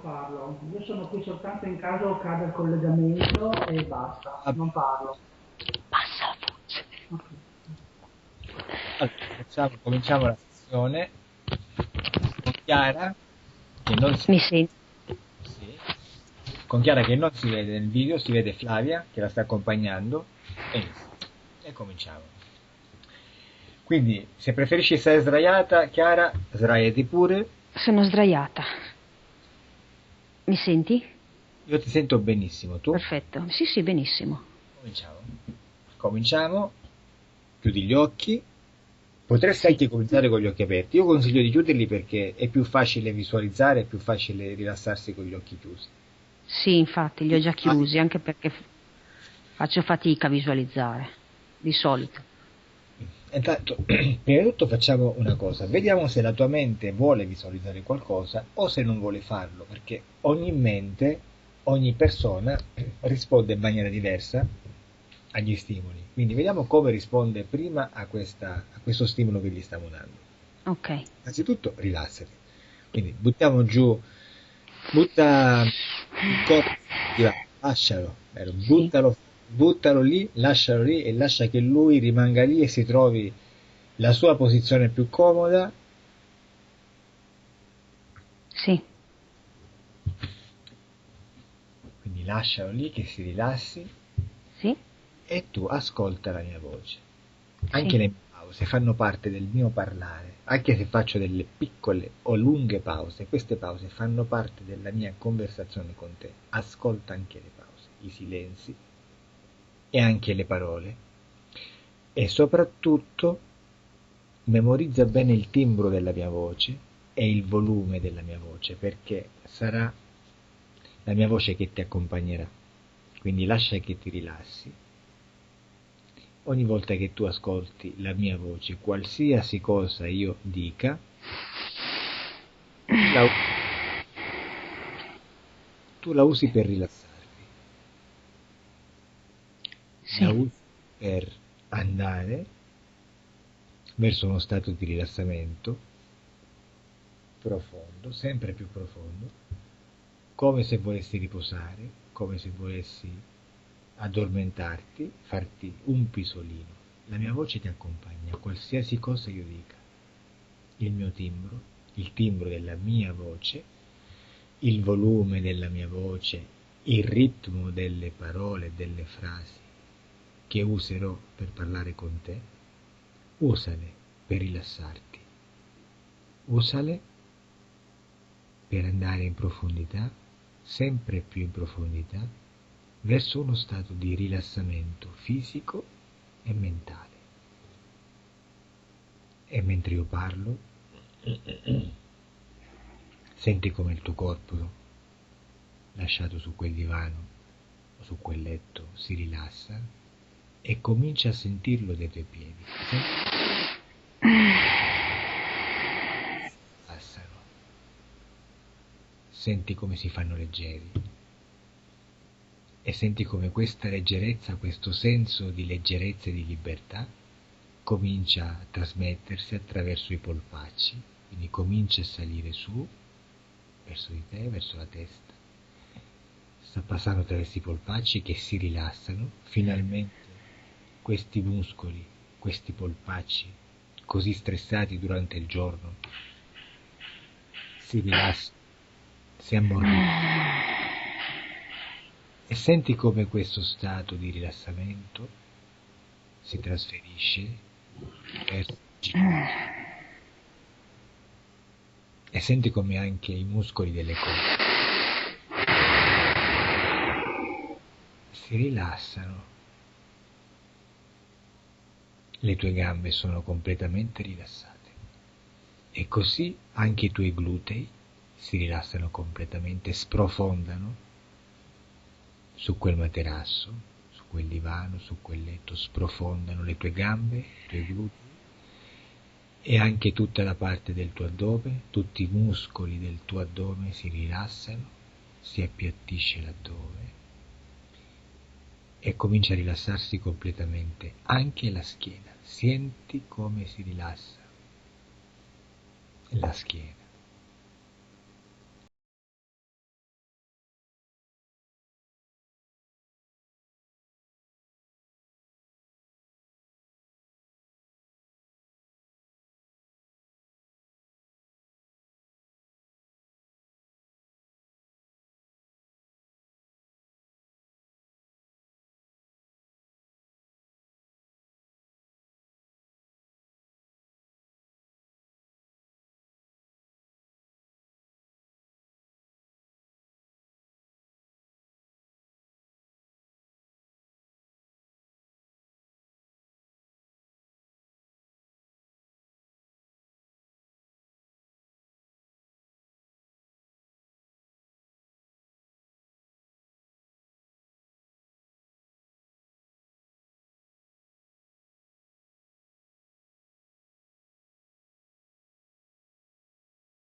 parlo, io sono qui soltanto in caso cade il collegamento e basta, non parlo. Bassa la voce. Ok. Allora, cominciamo la sessione con Chiara, che non si, Mi senti? sì, con Chiara che non si vede nel video, si vede Flavia che la sta accompagnando e cominciamo. Quindi, se preferisci stare sdraiata, Chiara, sdraiati pure. Sono sdraiata. Mi senti? Io ti sento benissimo, tu? Perfetto. Sì, sì, benissimo. Cominciamo. Chiudi gli occhi. Potresti Sì. anche cominciare con gli occhi aperti. Io consiglio di chiuderli perché è più facile visualizzare, è più facile rilassarsi con gli occhi chiusi. Sì, infatti, li ho già chiusi, anche perché faccio fatica a visualizzare, di solito. Intanto, prima di tutto facciamo una cosa, vediamo se la tua mente vuole visualizzare qualcosa o se non vuole farlo, perché ogni mente, ogni persona risponde in maniera diversa agli stimoli. Quindi vediamo come risponde prima a questo stimolo che gli stiamo dando. Ok. Innanzitutto rilassati. Quindi buttiamo giù, butta il corpo, lascialo, Sì. buttalo lì, lascialo lì e lascia che lui rimanga lì e si trovi la sua posizione più comoda. Sì. Quindi lascialo lì che si rilassi Sì. e tu ascolta la mia voce. Anche Sì. le mie pause fanno parte del mio parlare, anche se faccio delle piccole o lunghe pause, queste pause fanno parte della mia conversazione con te. Ascolta anche le pause, i silenzi e anche le parole e soprattutto memorizza bene il timbro della mia voce e il volume della mia voce perché sarà la mia voce che ti accompagnerà. Quindi lascia che ti rilassi. Ogni volta che tu ascolti la mia voce, qualsiasi cosa io dica, tu la usi per rilassarti, la Sì. usi per andare verso uno stato di rilassamento profondo, sempre più profondo, come se volessi riposare, come se volessi addormentarti, farti un pisolino. La mia voce ti accompagna, qualsiasi cosa io dica. Il mio timbro, il timbro della mia voce, il volume della mia voce, il ritmo delle parole e delle frasi che userò per parlare con te, usale per rilassarti, usale per andare in profondità, sempre più in profondità, verso uno stato di rilassamento fisico e mentale. E mentre io parlo, senti come il tuo corpo, lasciato su quel divano o su quel letto, si rilassa e comincia a sentirlo dai tuoi piedi. Rilassano. Senti come si fanno leggeri e senti come questa leggerezza, questo senso di leggerezza e di libertà comincia a trasmettersi attraverso i polpacci, quindi comincia a salire su verso di te, verso la testa, sta passando attraverso i polpacci che si rilassano, finalmente questi muscoli, questi polpacci così stressati durante il giorno si rilassano, si ammorbidiscono e senti come questo stato di rilassamento si trasferisce verso il ginocchio e senti come anche i muscoli delle cosce si rilassano, le tue gambe sono completamente rilassate e così anche i tuoi glutei si rilassano completamente, sprofondano su quel materasso, su quel divano, su quel letto, sprofondano le tue gambe, i tuoi glutei e anche tutta la parte del tuo addome, tutti i muscoli del tuo addome si rilassano, si appiattisce l'addome e comincia a rilassarsi completamente anche la schiena. Senti come si rilassa la schiena.